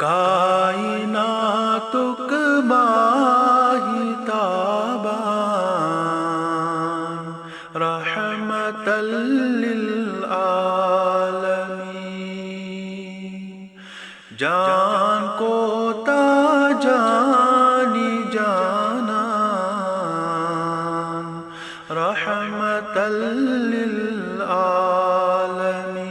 कायनातुक माहिताबान रहमतल लिल आलमीन। जान को ताजानी जानान रहमतल लिल आलमीन।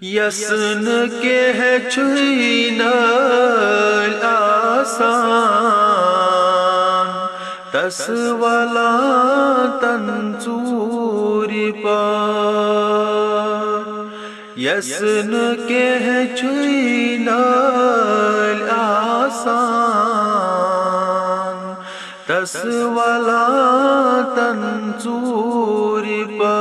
यसन के है छुईनल आसान तसवाला तंसूरी पर। यसन के है छुईनल आसान तसवाला तंसूरी पर।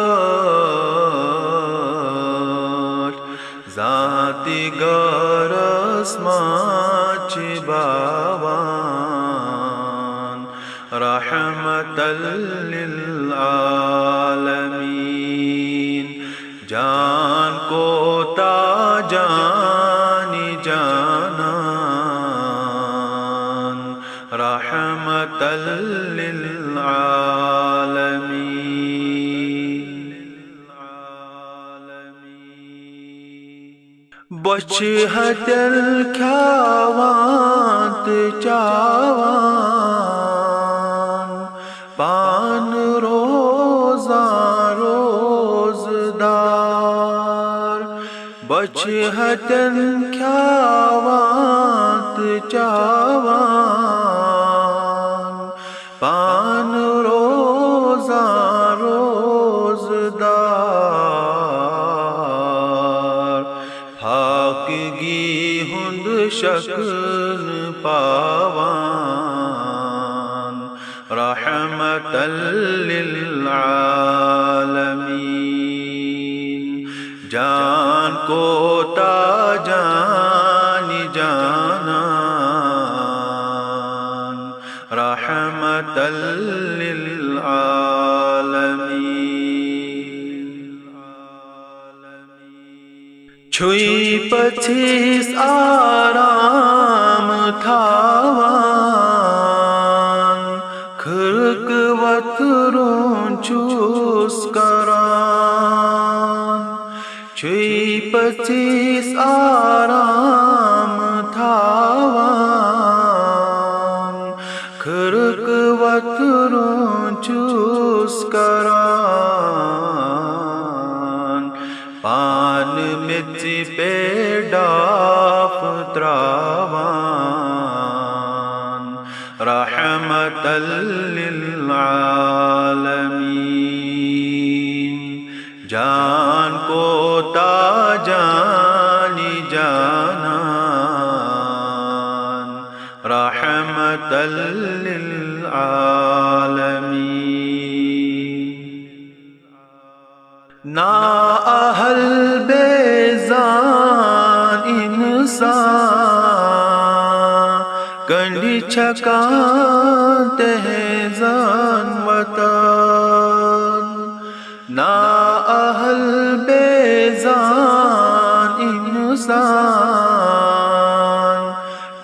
ज़ाती गरस माच बावान रहमतल लिल आलमीन। जान को ताजानी जानान रहमतल लिल आलमीन। बच हतल ख्यावात चावान पान रोजा रोजदार। बच हतल ख्यावात चावान पान रोजा रोजदार। फाकगी हुंद शकन पावान रहमतल लिल आलमीन। जान को ताजानी जानान रहमतल लिल आलमीन। छुई पछिस आराम थावान खर्क वतरून चूस करान। छुई पछिस आराम थावान खर्क वतरून चूस करान। पान मिर्ची पे डाफ त्रावान रहमतल लिल आलमीन। जान को ताजानी जानान रहमतल लिल आलमीन। ना अहल बेजान इंसान कंडी छकाते हैं जान वतन। ना अहल बेजान इंसान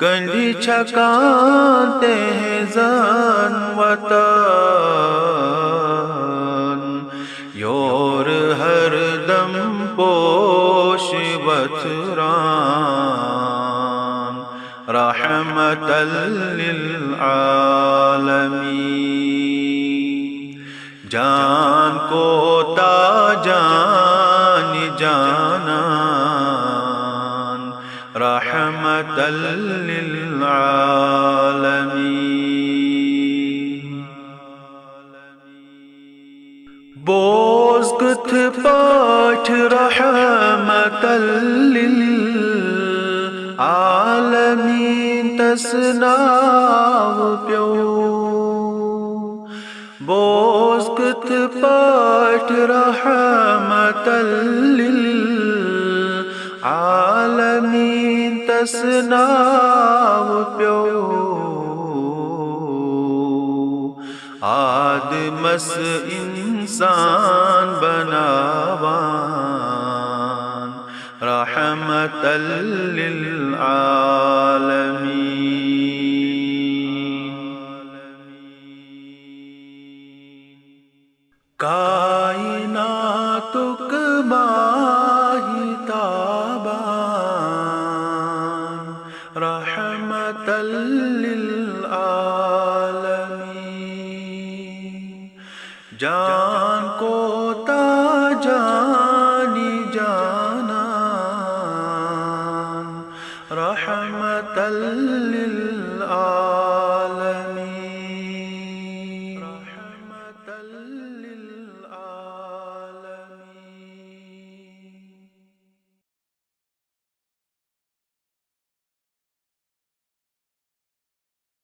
कंडी छकाते हैं जान वतन। योर हर दम पोश बतरान रहमतल लिल आलमीन। जान को ताजानी जानान रहमतल लिल आलमीन। बोज़गुथ पाठ रहमतल लिल आलमीन तसनाव प्यो। बोज़गुथ पाठ रहमतल लिल आलमीन तसनाव प्यो। आदमस इंसान बनावान रहमतल लिल आलमीन। कायनातुक माहिताबान रहमतल लिल आलमीन।